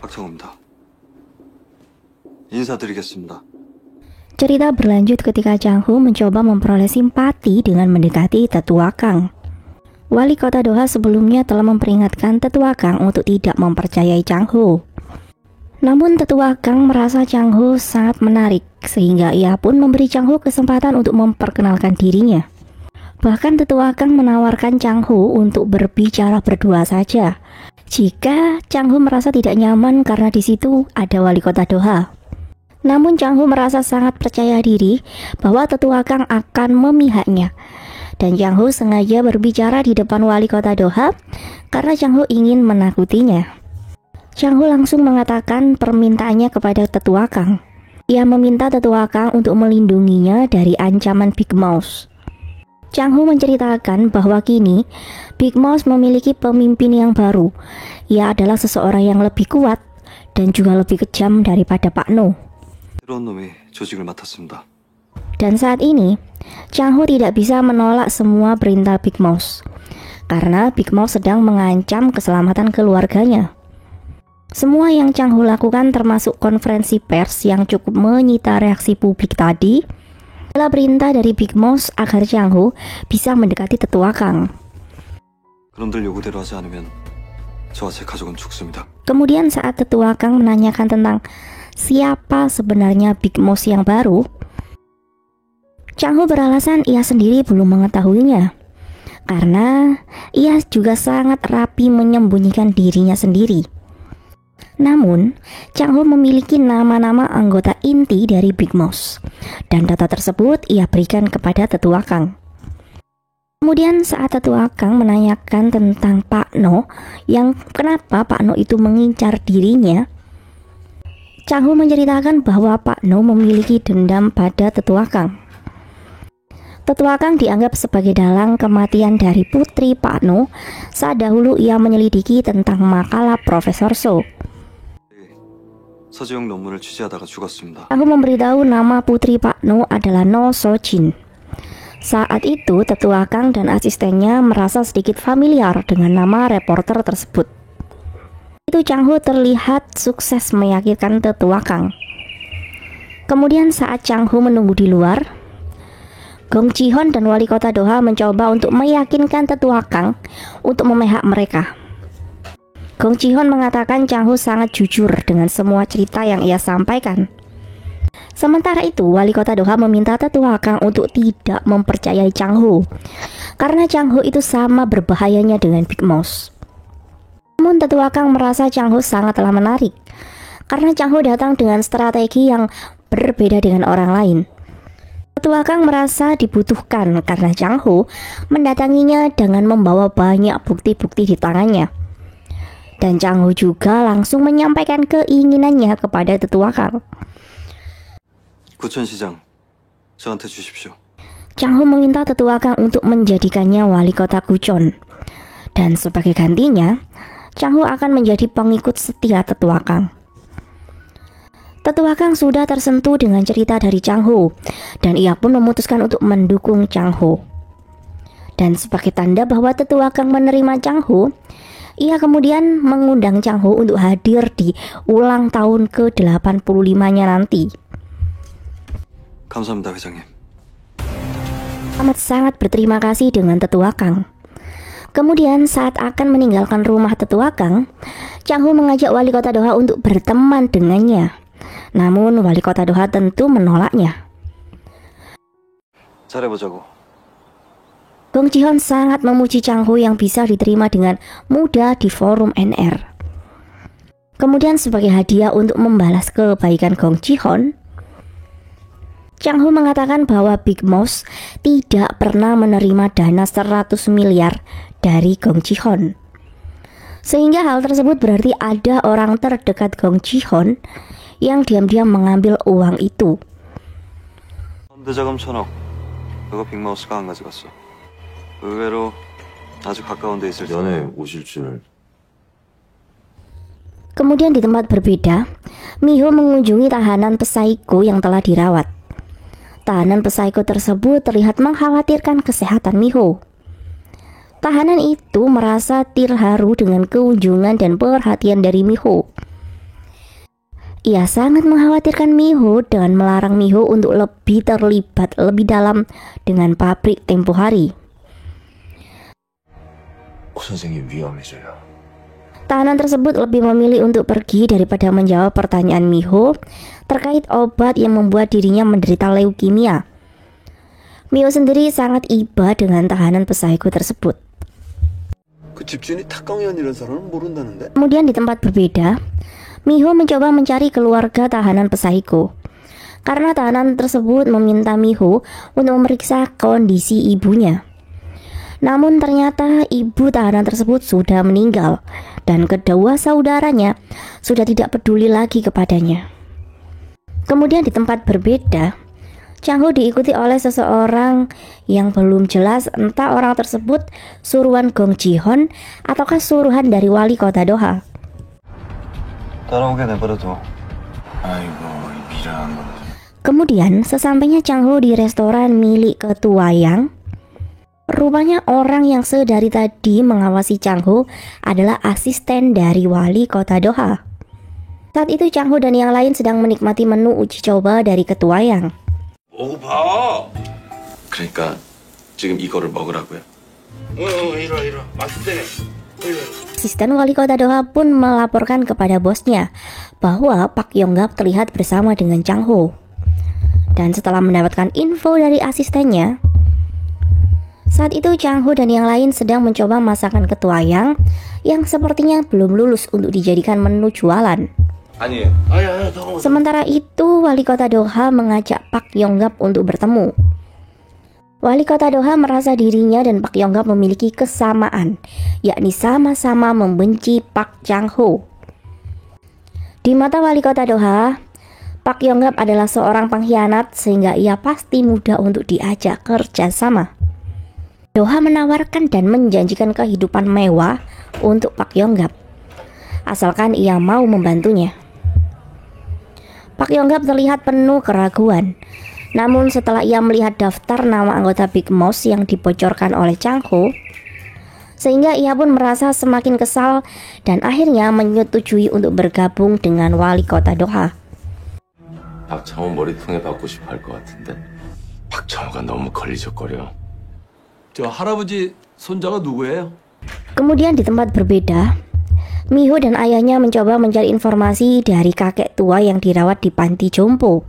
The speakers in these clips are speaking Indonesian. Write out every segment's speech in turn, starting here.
박정호입니다. 인사드리겠습니다. Cerita berlanjut ketika Chang Ho mencoba memperoleh simpati dengan mendekati Tetua Kang. Wali kota Doha sebelumnya telah memperingatkan Tetua Kang untuk tidak mempercayai Chang Ho. Namun Tetua Kang merasa Chang Ho sangat menarik, sehingga ia pun memberi Chang Ho kesempatan untuk memperkenalkan dirinya. Bahkan Tetua Kang menawarkan Chang Ho untuk berbicara berdua saja, jika Chang Ho merasa tidak nyaman karena di situ ada wali kota Doha. Namun Chang Ho merasa sangat percaya diri bahwa Tetua Kang akan memihaknya. Dan Chang Ho sengaja berbicara di depan wali kota Doha karena Chang Ho ingin menakutinya. Chang Ho langsung mengatakan permintaannya kepada Tetua Kang. Ia meminta Tetua Kang untuk melindunginya dari ancaman Big Mouse. Chang Ho menceritakan bahwa kini Big Mouse memiliki pemimpin yang baru. Ia adalah seseorang yang lebih kuat dan juga lebih kejam daripada Pak No. 새로운 놈이 조직을 맡았습니다. Dan saat ini, Chang Ho tidak bisa menolak semua perintah Big Mouse karena Big Mouse sedang mengancam keselamatan keluarganya. Semua yang Chang Ho lakukan termasuk konferensi pers yang cukup menyita reaksi publik tadi adalah perintah dari Big Mouse agar Chang Ho bisa mendekati Tetua Kang. 그놈들 요구대로 하지 않으면 저와 제 가족은 죽습니다. Kemudian saat Tetua Kang menanyakan tentang siapa sebenarnya Big Mouse yang baru, Chang Ho beralasan ia sendiri belum mengetahuinya karena ia juga sangat rapi menyembunyikan dirinya sendiri. Namun, Chang Ho memiliki nama-nama anggota inti dari Big Mouse dan data tersebut ia berikan kepada Tetua Kang. Kemudian saat Tetua Kang menanyakan tentang Pak No, yang kenapa Pak No itu mengincar dirinya, Chang Ho menceritakan bahwa Pak No memiliki dendam pada Tetua Kang. Tetua Kang dianggap sebagai dalang kematian dari putri Pak No saat dahulu ia menyelidiki tentang makalah Profesor So. 서지영 논문을 취재하다가 죽었습니다. Chang Ho memberitahu nama putri Pak No adalah No So-jin. Saat itu Tetua Kang dan asistennya merasa sedikit familiar dengan nama reporter tersebut. Itu Chang Ho terlihat sukses meyakinkan Tetua Kang. Kemudian saat Chang Ho menunggu di luar, Gong Ji-hon dan wali kota Doha mencoba untuk meyakinkan Tetua Kang untuk memihak mereka. Gong Ji-hon mengatakan Chang Ho sangat jujur dengan semua cerita yang ia sampaikan. Sementara itu, wali kota Doha meminta Tetua Kang untuk tidak mempercayai Chang Ho karena Chang Ho itu sama berbahayanya dengan Big Mouse. Namun Tetua Kang merasa Chang Ho sangatlah menarik karena Chang Ho datang dengan strategi yang berbeda dengan orang lain. Tetua Kang merasa dibutuhkan karena Chang Ho mendatanginya dengan membawa banyak bukti-bukti di tangannya. Dan Chang Ho juga langsung menyampaikan keinginannya kepada Tetua Kang. 구천시장, 저한테 주십시오. Chang Ho meminta Tetua Kang untuk menjadikannya wali kota Guchon. Dan sebagai gantinya, Chang Ho akan menjadi pengikut setia Tetua Kang. Tetua Kang sudah tersentuh dengan cerita dari Chang Ho, dan ia pun memutuskan untuk mendukung Chang Ho. Dan sebagai tanda bahwa Tetua Kang menerima Chang Ho, ia kemudian mengundang Chang Ho untuk hadir di ulang tahun ke-85-nya nanti. 감사합니다, 회장님. Amat sangat berterima kasih dengan Tetua Kang. Kemudian saat akan meninggalkan rumah Tetua Kang, Chang Ho mengajak wali kota Doha untuk berteman dengannya. Namun wali kota Doha tentu menolaknya. 잘해보자고. Gong Ji-hon sangat memuji Chang Ho yang bisa diterima dengan mudah di forum NR. Kemudian sebagai hadiah untuk membalas kebaikan Gong Ji-hon, Chang Ho mengatakan bahwa Big Mouse tidak pernah menerima dana 100 miliar dari Gong Ji-hon. Sehingga hal tersebut berarti ada orang terdekat Gong Ji-hon yang diam-diam mengambil uang itu. 현대자금 1,000억. 그거 빅마우스가 안 가져갔어. 의외로 아주 가까운 데 있을 면회 오실 줄. Kemudian di tempat berbeda, Miho mengunjungi tahanan Psycho yang telah dirawat. Tahanan Psycho tersebut terlihat mengkhawatirkan kesehatan Miho. Tahanan itu merasa terharu dengan keunjungan dan perhatian dari Miho. Ia sangat mengkhawatirkan Miho dengan melarang Miho untuk lebih terlibat lebih dalam dengan pabrik tempo hari. 선생님 위험해져요. Tahanan tersebut lebih memilih untuk pergi daripada menjawab pertanyaan Miho terkait obat yang membuat dirinya menderita leukemia. Miho sendiri sangat iba dengan tahanan pesaiko tersebut. 그 집주인이 탁광현이라는 사람은 모른다는데? Kemudian di tempat berbeda, Miho mencoba mencari keluarga tahanan pesaiko. Karena tahanan tersebut meminta Miho untuk memeriksa kondisi ibunya. Namun ternyata ibu tahanan tersebut sudah meninggal dan kedua saudaranya sudah tidak peduli lagi kepadanya. Kemudian di tempat berbeda, Chang-ho diikuti oleh seseorang yang belum jelas entah orang tersebut suruhan Gong Ji-hon ataukah suruhan dari wali kota Doha. 따라오게 내버려둬. 아이고, 미라한 거. Kemudian sesampainya Chang-ho di restoran milik ketua Yang, rupanya orang yang sedari tadi mengawasi Chang-ho adalah asisten dari wali kota Doha. Saat itu Chang-ho dan yang lain sedang menikmati menu uji coba dari ketua Yang. 먹어봐. 그러니까 지금 이거를 먹으라고요. 이리 와. 맛있대. Asisten wali kota Doha pun melaporkan kepada bosnya bahwa Pak Yonggap terlihat bersama dengan Chang-ho. Dan setelah mendapatkan info dari asistennya, saat itu Chang-ho dan yang lain sedang mencoba masakan ketua Yang sepertinya belum lulus untuk dijadikan menu jualan. 아니에요. 아니야. Sementara itu wali kota Doha mengajak Pak Yonggap untuk bertemu. Wali kota Doha merasa dirinya dan Pak Yonggap memiliki kesamaan, yakni sama-sama membenci Pak Chang-ho. Di mata wali kota Doha, Pak Yonggap adalah seorang pengkhianat sehingga ia pasti mudah untuk diajak kerjasama. Doha menawarkan dan menjanjikan kehidupan mewah untuk Pak Yonggap, asalkan ia mau membantunya. Pak Yonggap terlihat penuh keraguan. Namun setelah ia melihat daftar nama anggota Big Mouse yang dibocorkan oleh Chang-ho, sehingga ia pun merasa semakin kesal dan akhirnya menyetujui untuk bergabung dengan wali kota Doha. 박창호 머리통에 받고 싶어 할 것 같은데. 박창호가 너무 걸리적거려. 저 할아버지 손자가 누구예요? Kemudian di tempat berbeda, Miho dan ayahnya mencoba mencari informasi dari kakek tua yang dirawat di panti jompo.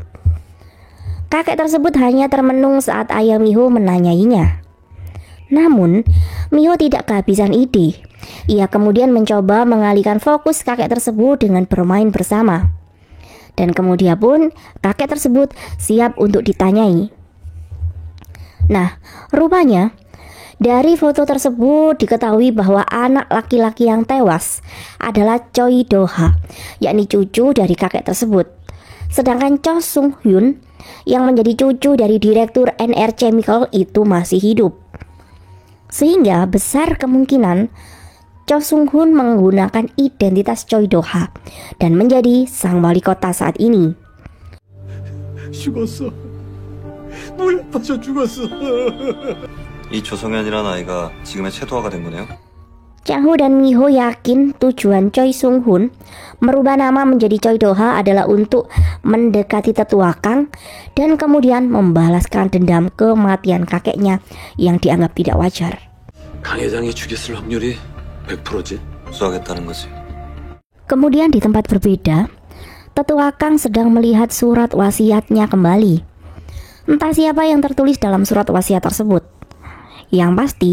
Kakek tersebut hanya termenung saat ayah Miho menanyainya. Namun, Miho tidak kehabisan ide. Ia kemudian mencoba mengalihkan fokus kakek tersebut dengan bermain bersama. Dan kemudian pun kakek tersebut siap untuk ditanyai. Nah, rupanya dari foto tersebut diketahui bahwa anak laki-laki yang tewas adalah Choi Do-ha, yakni cucu dari kakek tersebut. Sedangkan Cho Sung-hyun yang menjadi cucu dari direktur NR Chemical itu masih hidup. Sehingga besar kemungkinan Cho Sung-hyun menggunakan identitas Choi Do-ha dan menjadi sang wali kota saat ini. 죽었어. 물에 빠져 죽었어. 이 조성현이라는 아이가 지금의 채도화가 된 거네요. Chang-ho dan Miho yakin tujuan Choi Sung-hyun merubah nama menjadi Choi Do-ha adalah untuk mendekati tetua Kang dan kemudian membalaskan dendam kematian kakeknya yang dianggap tidak wajar. 강 회장이 죽였을 확률이 100%지. 수하겠다는 거지. Kemudian di tempat berbeda, tetua Kang sedang melihat surat wasiatnya kembali. Entah siapa yang tertulis dalam surat wasiat tersebut. Yang pasti,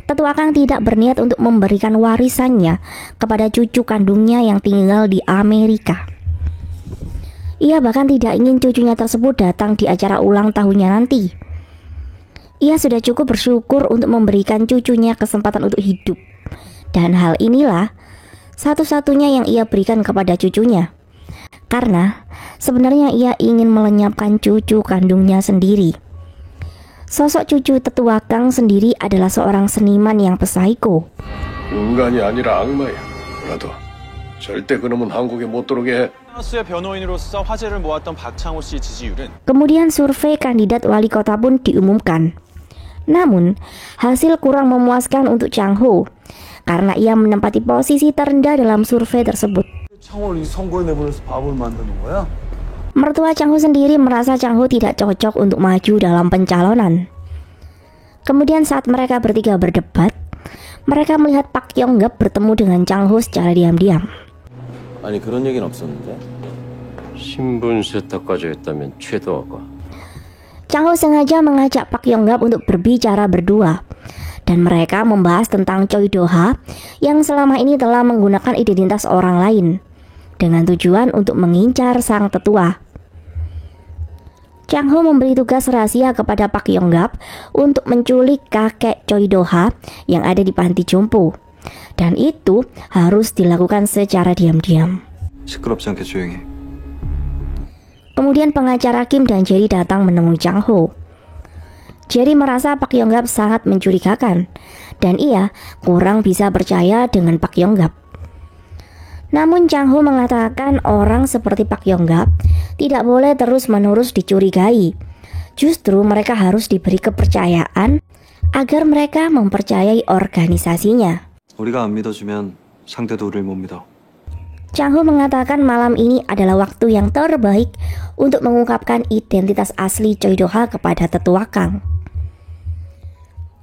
tetua Kang tidak berniat untuk memberikan warisannya kepada cucu kandungnya yang tinggal di Amerika. Ia bahkan tidak ingin cucunya tersebut datang di acara ulang tahunnya nanti. Ia sudah cukup bersyukur untuk memberikan cucunya kesempatan untuk hidup. Dan hal inilah satu-satunya yang ia berikan kepada cucunya. Karena sebenarnya ia ingin melenyapkan cucu kandungnya sendiri. Sosok cucu tetua Kang sendiri adalah seorang seniman yang pesaiko. 인간이 아니라 악마야. 라도 절대 그놈은 한국에 못 들어오게 해. 프랑스의 변호인으로서 화제를 모았던 박창호 씨 지지율은 Kemudian survei kandidat wali kota pun diumumkan. Namun, hasil kurang memuaskan untuk Chang-ho karena ia menempati posisi terendah dalam survei tersebut. 창호를 이 선거에 내보내서 바보를 만드는 거야? Mertua Chang Ho sendiri merasa Chang Ho tidak cocok untuk maju dalam pencalonan. Kemudian saat mereka bertiga berdebat, mereka melihat Pak Yonggap bertemu dengan Chang Ho secara diam-diam. 아니 그런 얘기는 없었는데. 신분 세탁까지 했다면 최도화가 Chang Ho sengaja mengajak Pak Yonggap untuk berbicara berdua, dan mereka membahas tentang Choi Do-ha yang selama ini telah menggunakan identitas orang lain dengan tujuan untuk mengincar sang tetua. Chang Ho memberi tugas rahasia kepada Pak Yonggap untuk menculik kakek Choi Do-ha yang ada di panti jompo, dan itu harus dilakukan secara diam-diam. 시끄럽지 않게 조용히. Kemudian pengacara Kim dan Jerry datang menemui Chang Ho. Jerry merasa Pak Yonggap sangat mencurigakan, dan ia kurang bisa percaya dengan Pak Yonggap. Namun Chang Ho mengatakan orang seperti Pak Yonggap tidak boleh terus-menerus dicurigai. Justru mereka harus diberi kepercayaan agar mereka mempercayai organisasinya. 우리가 안 믿어주면 상대도 우리를 못 믿어. Chang Ho mengatakan malam ini adalah waktu yang terbaik untuk mengungkapkan identitas asli Choi Do-ha kepada tetua Kang.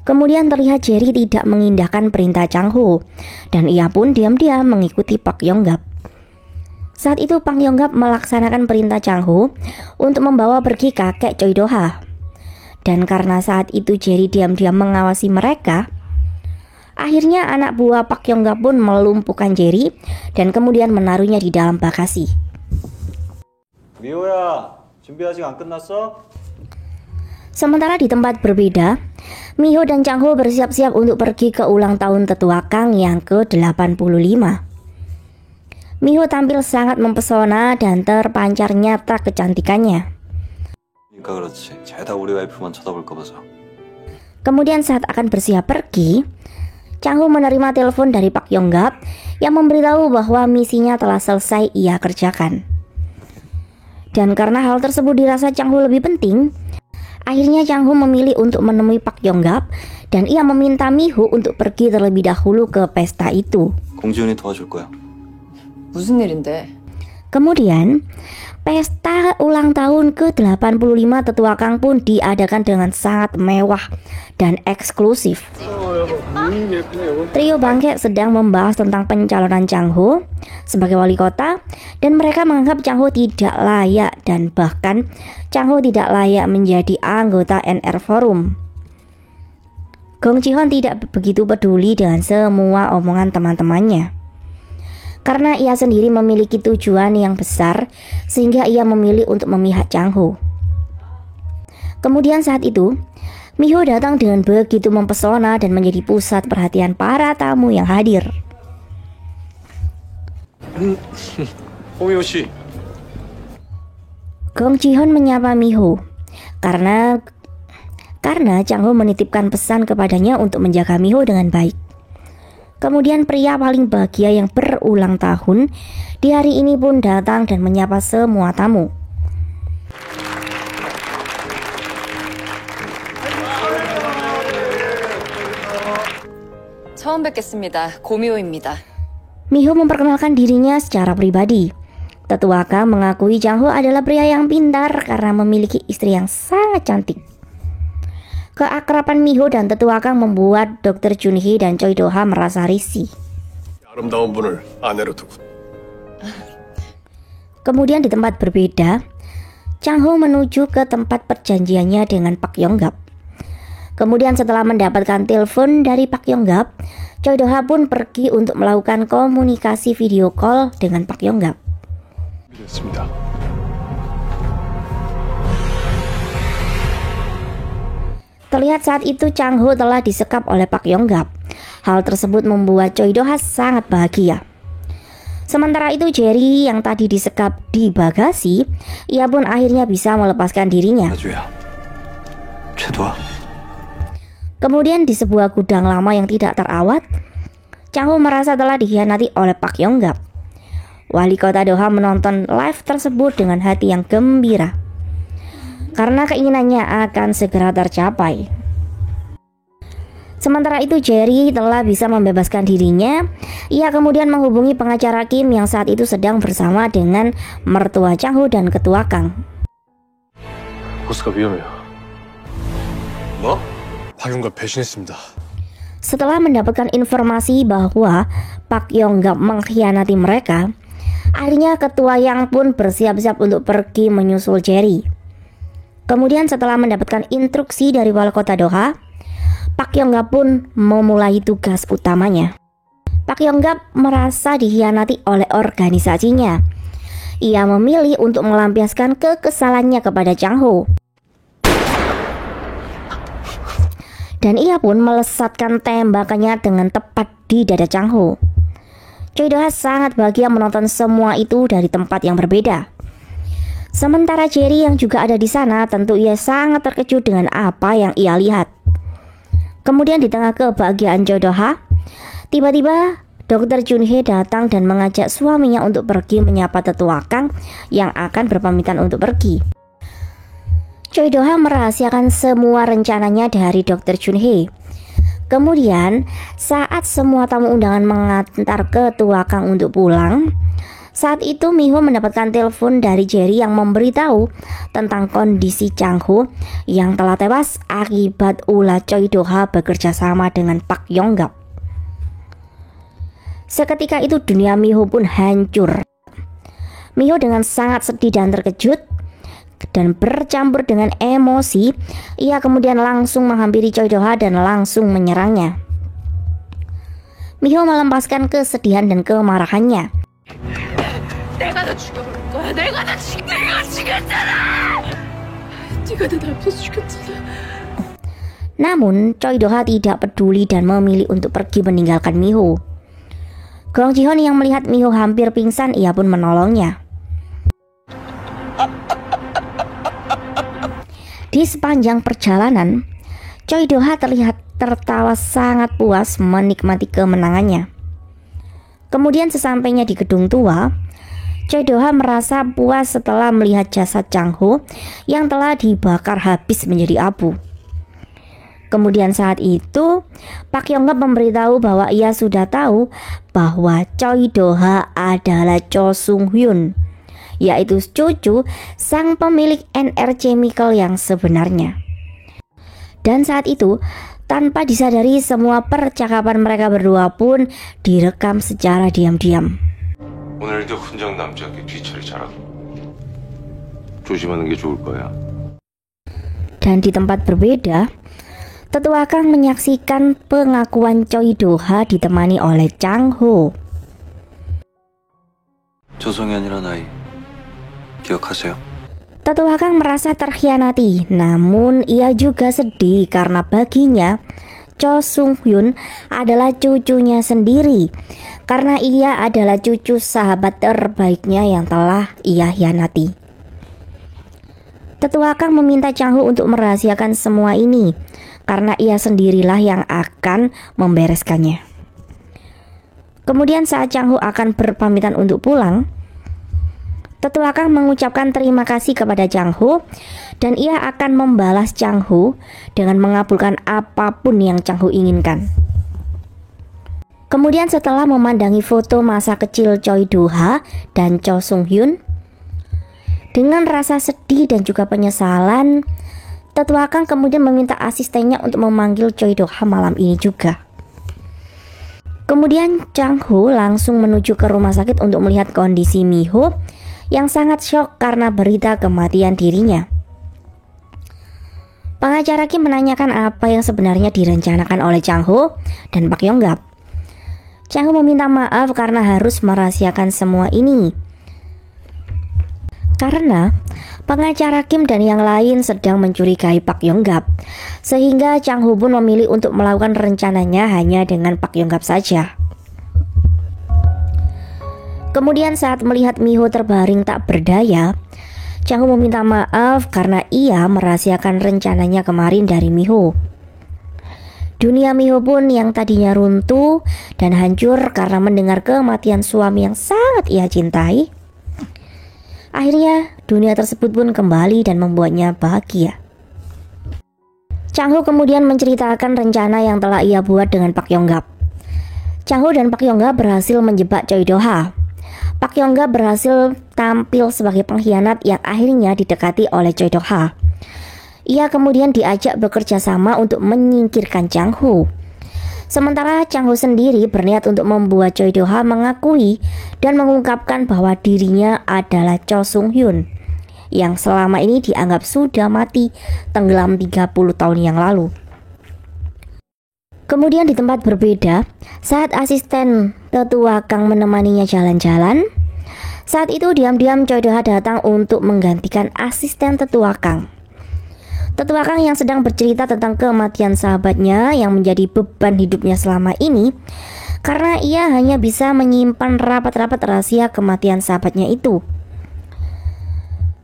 Kemudian terlihat Jerry tidak mengindahkan perintah Chang Ho, dan ia pun diam-diam mengikuti Pak Yonggap. Saat itu Pak Yonggap melaksanakan perintah Chang Ho untuk membawa pergi kakek Choi Do-ha. Dan karena saat itu Jerry diam-diam mengawasi mereka, akhirnya anak buah Pak Yonggap pun melumpuhkan Jerry dan kemudian menaruhnya di dalam bagasi. 미호야, 준비 아직 안 끝났어? Sementara di tempat berbeda, Miho dan Chang Ho bersiap-siap untuk pergi ke ulang tahun tetua Kang yang ke-85. Miho tampil sangat mempesona dan terpancar nyata kecantikannya. 그러니까 그렇지. 죄다 우리 와이프만 쳐다볼까 봐서. Kemudian saat akan bersiap pergi, Chang Ho menerima telepon dari Pak Yonggap yang memberitahu bahwa misinya telah selesai ia kerjakan. Dan karena hal tersebut dirasa Chang Ho lebih penting, akhirnya Chang Ho memilih untuk menemui Pak Yonggap dan ia meminta Miho untuk pergi terlebih dahulu ke pesta itu. 공지훈이 도와줄 거야. 무슨 일인데? Kemudian, pesta ulang tahun ke-85 tetua Kang pun diadakan dengan sangat mewah dan eksklusif. Trio Bangke sedang membahas tentang pencalonan Chang Ho sebagai wali kota, dan mereka menganggap Chang Ho tidak layak dan bahkan Chang Ho tidak layak menjadi anggota NR Forum. Gong Ji-hon tidak begitu peduli dengan semua omongan teman-temannya, karena ia sendiri memiliki tujuan yang besar sehingga ia memilih untuk memihak Chang Ho. Kemudian saat itu, Miho datang dengan begitu mempesona dan menjadi pusat perhatian para tamu yang hadir. 홍미호 씨. Gong Ji-hon menyapa Miho karena Chang Ho menitipkan pesan kepadanya untuk menjaga Miho dengan baik. Kemudian pria paling bahagia yang berulang tahun di hari ini pun datang dan menyapa semua tamu. 처음 뵙겠습니다. 고미호입니다. Miho memperkenalkan dirinya secara pribadi. Tetua Kang mengakui Chang Ho adalah pria yang pintar karena memiliki istri yang sangat cantik. Keakraban Miho dan Tetua Kang membuat Dr. Junhee dan Choi Do-ha merasa risih. 아름다운 분을 아내로 두고. Kemudian di tempat berbeda, Chang Ho menuju ke tempat perjanjiannya dengan Pak Yonggap. Kemudian setelah mendapatkan telepon dari Pak Yonggap, Choi Do-ha pun pergi untuk melakukan komunikasi video call dengan Pak Yonggap. 됐습니다. Terlihat saat itu Chang Ho telah disekap oleh Pak Yonggap. Hal tersebut membuat Choi Do-ha sangat bahagia. Sementara itu Jerry yang tadi disekap di bagasi, ia pun akhirnya bisa melepaskan dirinya. 나주야. 최도아. Kemudian di sebuah gudang lama yang tidak terawat, Chang Ho merasa telah dikhianati oleh Pak Yonggap. Wali kota Doha menonton live tersebut dengan hati yang gembira, karena keinginannya akan segera tercapai. Sementara itu Jerry telah bisa membebaskan dirinya. Ia kemudian menghubungi pengacara Kim yang saat itu sedang bersama dengan mertua Chang-ho dan ketua Kang. 보스가 위험해요. 뭐? 박용과 배신했습니다. Setelah mendapatkan informasi bahwa Pak Yong-gap mengkhianati mereka, akhirnya ketua Yang pun bersiap-siap untuk pergi menyusul Jerry. Kemudian setelah mendapatkan instruksi dari wali kota Doha, Pak Yong-gap pun memulai tugas utamanya. Pak Yong-gap merasa dikhianati oleh organisasinya. Ia memilih untuk melampiaskan kekesalannya kepada Chang-ho. Dan ia pun melesatkan tembakannya dengan tepat di dada Chang-ho. Choi Do-ha sangat bahagia menonton semua itu dari tempat yang berbeda. Sementara Jerry yang juga ada di sana, tentu ia sangat terkejut dengan apa yang ia lihat. Kemudian di tengah kebahagiaan Choi Do-ha, tiba-tiba Dr. Jun-hye datang dan mengajak suaminya untuk pergi menyapa tetua Kang yang akan berpamitan untuk pergi. Choi Do-ha merahasiakan semua rencananya dari Dr. Jun-hye. Kemudian saat semua tamu undangan mengantar ketua Kang untuk pulang, saat itu Mi-ho mendapatkan telepon dari Jerry yang memberitahu tentang kondisi Chang-ho yang telah tewas akibat ulah Choi Do-ha bekerja sama dengan Pak Yong-gap. Seketika itu dunia Mi-ho pun hancur. Mi-ho dengan sangat sedih dan terkejut dan bercampur dengan emosi, ia kemudian langsung menghampiri Choi Do-ha dan langsung menyerangnya. Mi-ho melepaskan kesedihan dan kemarahannya. Namun Choi Do-ha tidak peduli dan memilih untuk pergi meninggalkan Mi-ho. Gong Ji-hoon yang melihat Mi-ho hampir pingsan, ia pun menolongnya. Di sepanjang perjalanan, Choi Do-ha terlihat tertawa sangat puas menikmati kemenangannya. Kemudian sesampainya di gedung tua, Choi Do-ha merasa puas setelah melihat jasad Chang-ho yang telah dibakar habis menjadi abu. Kemudian saat itu, Pak Yong-gap memberitahu bahwa ia sudah tahu bahwa Choi Do-ha adalah Cho Sung-hyun, yaitu cucu sang pemilik NR Chemical yang sebenarnya. Dan saat itu, tanpa disadari semua percakapan mereka berdua pun direkam secara diam-diam. 오늘도 훈장 남지 않게 뒤처리 잘하고 조심하는 게 좋을 거야. Dan di tempat berbeda, tetua Kang menyaksikan pengakuan Choi Do-ha ditemani oleh Chang-ho. 조성현이란 아이 기억하세요? Tetua Kang merasa terkhianati, namun ia juga sedih karena baginya Cho Sung-hyun adalah cucunya sendiri, karena ia adalah cucu sahabat terbaiknya yang telah ia hianati. Tetua Kang meminta Chang-ho untuk merahasiakan semua ini, karena ia sendirilah yang akan membereskannya. Kemudian saat Chang-ho akan berpamitan untuk pulang, Tetua Kang mengucapkan terima kasih kepada Chang-ho dan ia akan membalas Chang-ho dengan mengabulkan apapun yang Chang-ho inginkan. Kemudian setelah memandangi foto masa kecil Choi Do-ha dan Cho Sung-hyun, dengan rasa sedih dan juga penyesalan, Tetua Kang kemudian meminta asistennya untuk memanggil Choi Do-ha malam ini juga. Kemudian Chang-ho langsung menuju ke rumah sakit untuk melihat kondisi Mi-ho yang sangat syok karena berita kematian dirinya. Pengacara Kim menanyakan apa yang sebenarnya direncanakan oleh Chang-ho dan Pak Yong-gap. Chang-ho meminta maaf karena harus merahasiakan semua ini, karena pengacara Kim dan yang lain sedang mencurigai Pak Yong-gap, sehingga Chang-ho pun memilih untuk melakukan rencananya hanya dengan Pak Yong-gap saja. Kemudian saat melihat Mi-ho terbaring tak berdaya, Chang-ho meminta maaf karena ia merahasiakan rencananya kemarin dari Mi-ho. Dunia Mi-ho pun yang tadinya runtuh dan hancur karena mendengar kematian suami yang sangat ia cintai, akhirnya dunia tersebut pun kembali dan membuatnya bahagia. Chang Ho kemudian menceritakan rencana yang telah ia buat dengan Pak Yonggap. Chang Ho dan Pak Yonggap berhasil menjebak Choi Do-ha. Pak Yonggap berhasil tampil sebagai pengkhianat yang akhirnya didekati oleh Choi Do-ha. Ia kemudian diajak bekerja sama untuk menyingkirkan Chang Ho. Sementara Chang Ho sendiri berniat untuk membuat Choi Do-ha mengakui dan mengungkapkan bahwa dirinya adalah Cho Sung-hyun yang selama ini dianggap sudah mati tenggelam 30 tahun yang lalu. Kemudian di tempat berbeda, saat asisten tetua Kang menemaninya jalan-jalan, saat itu diam-diam Choi Do-ha datang untuk menggantikan asisten tetua Kang. Tetua Kang yang sedang bercerita tentang kematian sahabatnya yang menjadi beban hidupnya selama ini, karena ia hanya bisa menyimpan rapat-rapat rahasia kematian sahabatnya itu.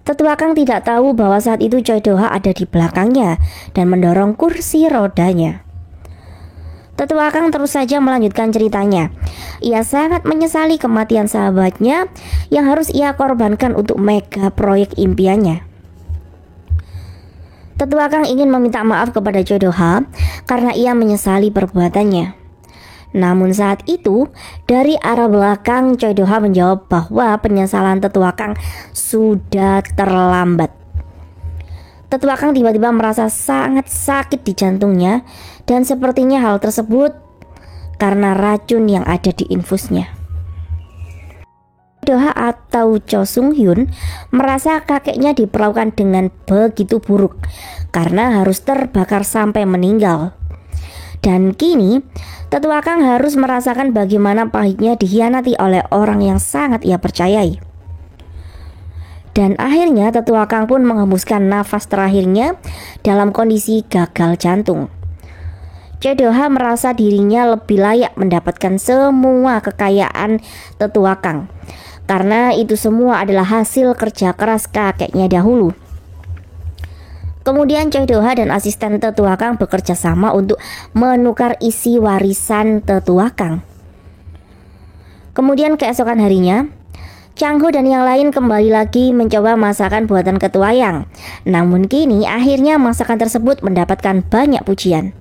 Tetua Kang tidak tahu bahwa saat itu Choi Do-ha ada di belakangnya dan mendorong kursi rodanya. Tetua Kang terus saja melanjutkan ceritanya. Ia sangat menyesali kematian sahabatnya yang harus ia korbankan untuk mega proyek impiannya. Tetua Kang ingin meminta maaf kepada Choi Do-ha karena ia menyesali perbuatannya. Namun saat itu, dari arah belakang Choi Do-ha menjawab bahwa penyesalan Tetua Kang sudah terlambat. Tetua Kang tiba-tiba merasa sangat sakit di jantungnya dan sepertinya hal tersebut karena racun yang ada di infusnya. Do-ha atau Cho Sung-hyun merasa kakeknya diperlakukan dengan begitu buruk karena harus terbakar sampai meninggal. Dan kini Tetua Kang harus merasakan bagaimana pahitnya dikhianati oleh orang yang sangat ia percayai. Dan akhirnya Tetua Kang pun menghembuskan nafas terakhirnya dalam kondisi gagal jantung. Choi Do-ha merasa dirinya lebih layak mendapatkan semua kekayaan Tetua Kang, karena itu semua adalah hasil kerja keras kakeknya dahulu. Kemudian Choi Do-ha dan asisten Tetua Kang bekerja sama untuk menukar isi warisan Tetua Kang. Kemudian keesokan harinya, Chang Ho dan yang lain kembali lagi mencoba masakan buatan Ketua Yang. Namun kini akhirnya masakan tersebut mendapatkan banyak pujian.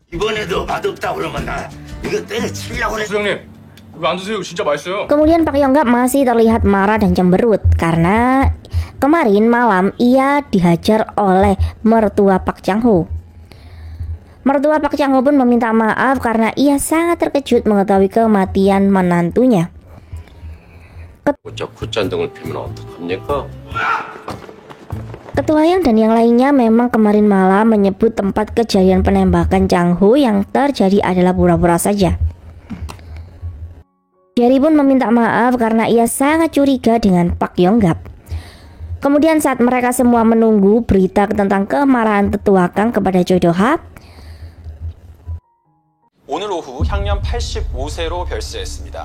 이번에도 맛없다 그러면 나 이거 때려치려고 그래. 부장님, 이거 안 드세요. 진짜 맛있어요. Kemudian Pak Yonggap masih terlihat marah dan cemberut karena kemarin malam ia dihajar oleh mertua Pak Chang Ho. Mertua Pak Chang Ho pun meminta maaf karena ia sangat terkejut mengetahui kematian menantunya. 고작 콧잔등을 피면 어떡합니까? Ketua Yang dan yang lainnya memang kemarin malam menyebut tempat kejadian penembakan Chang Ho yang terjadi adalah pura-pura saja. Jerry pun meminta maaf karena ia sangat curiga dengan Pak Yonggap. Kemudian saat mereka semua menunggu berita tentang kemarahan Tetua Kang kepada Choi Do-ha, 오늘 오후 향년 85세로 별세했습니다.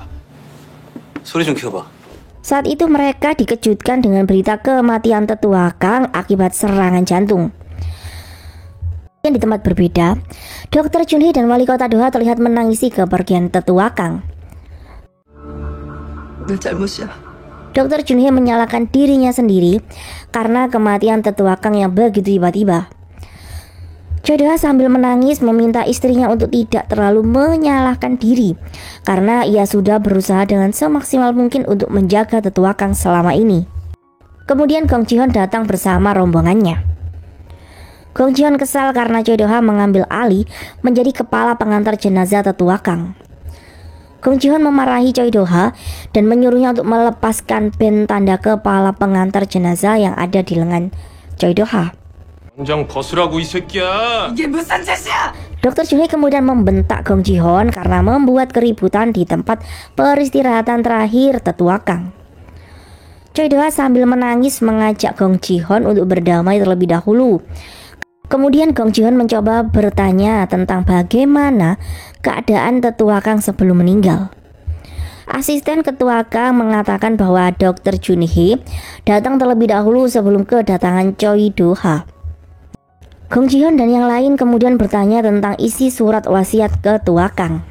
소리 좀 키워봐. saat itu mereka dikejutkan dengan berita kematian Tetua Kang akibat serangan jantung. Di tempat berbeda, Dr. Junhee dan Wali Kota Do-ha terlihat menangisi kepergian Tetua Kang. 내 잘못이야. Dr. Junhee menyalahkan dirinya sendiri karena kematian Tetua Kang yang begitu tiba-tiba. Choi Do-ha sambil menangis meminta istrinya untuk tidak terlalu menyalahkan diri karena ia sudah berusaha dengan semaksimal mungkin untuk menjaga Tetua Kang selama ini. Kemudian Gong Ji-hyun datang bersama rombongannya. Gong Ji-hyun kesal karena Choi Do-ha mengambil alih menjadi kepala pengantar jenazah Tetua Kang. Gong Ji-hyun memarahi Choi Do-ha dan menyuruhnya untuk melepaskan band tanda kepala pengantar jenazah yang ada di lengan Choi Do-ha. 당장 벗으라고 이 새끼야. 이게 무슨 짓이야? Dr. Junhee kemudian membentak Gong Ji-hyun karena membuat keributan di tempat peristirahatan terakhir Tetua Kang. Choi Do-ha sambil menangis mengajak Gong Ji-hyun untuk berdamai terlebih dahulu. Kemudian Gong Ji-hyun mencoba bertanya tentang bagaimana keadaan Tetua Kang sebelum meninggal. Asisten Ketua Kang mengatakan bahwa Dr. Junhee datang terlebih dahulu sebelum kedatangan Choi Do-ha. Gong Ji-hyun dan yang lain kemudian bertanya tentang isi surat wasiat Ketua Kang.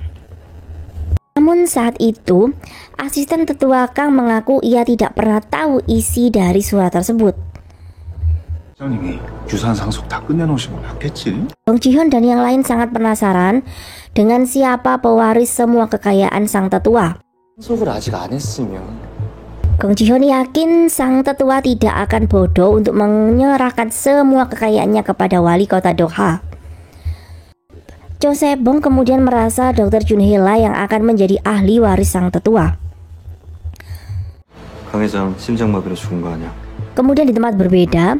Namun saat itu, asisten Tetua Kang mengaku ia tidak pernah tahu isi dari surat tersebut. 형님이 유산 상속 다 끝내놓으신 건 맞겠지? Dong Ji-hyun dan yang lain sangat penasaran dengan siapa pewaris semua kekayaan sang tetua. 상속을 아직 안 했으면 Gong Ji-hyun yakin sang tetua tidak akan bodoh untuk menyerahkan semua kekayaannya kepada wali kota Doha. Cho Se-bong kemudian merasa Dr. Jun Hee lah yang akan menjadi ahli waris sang tetua. 강 회장 심장마비로 죽은 거 아니야? Kemudian di tempat berbeda,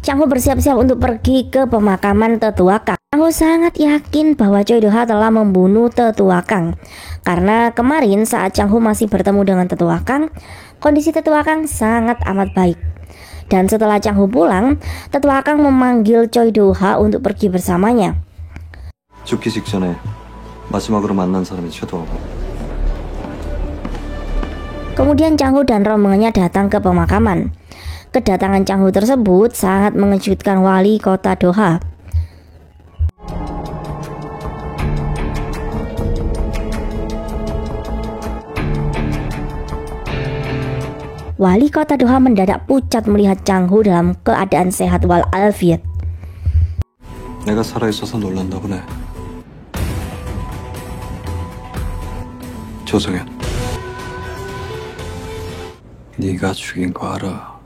Chang Ho bersiap-siap untuk pergi ke pemakaman tetua Kang. Chang Ho sangat yakin bahwa Choi Do-ha telah membunuh tetua Kang. Karena kemarin saat Chang Ho masih bertemu dengan tetua Kang, kondisi tetua Kang sangat amat baik. Dan setelah Chang Ho pulang, tetua Kang memanggil Choi Do-ha untuk pergi bersamanya. 죽기 직전에 마지막으로 만난 사람이 최도하고. Kemudian Chang Ho dan rombongannya datang ke pemakaman. Kedatangan Chang Ho tersebut sangat mengejutkan wali kota Doha. Wali kota Doha mendadak pucat melihat Chang Ho dalam keadaan sehat walafiat. 내가 살아있어서 놀란다 보네. 조성현, 네가 죽인 거 알아.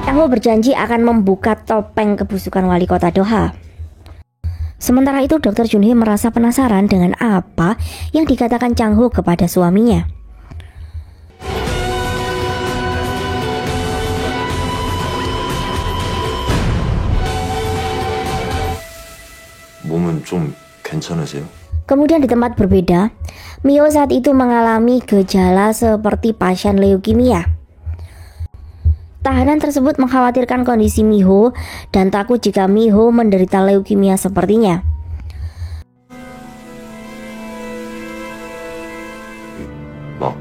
Chang Ho berjanji akan membuka topeng kebusukan wali kota Doha. Sementara itu Dr. Jun Hee merasa penasaran dengan apa yang dikatakan Chang Ho kepada suaminya. 몸은 좀 괜찮으세요? Kemudian di tempat berbeda, Mio saat itu mengalami gejala seperti pasien leukemia. Tahanan tersebut mengkhawatirkan kondisi Miho dan takut jika Miho menderita leukemia sepertinya. 막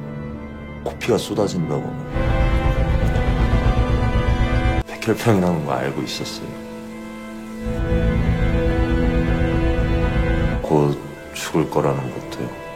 코피가 쏟아진다고 백혈병이 나는 거 알고 있었어요. 곧 죽을 거라는 것도요.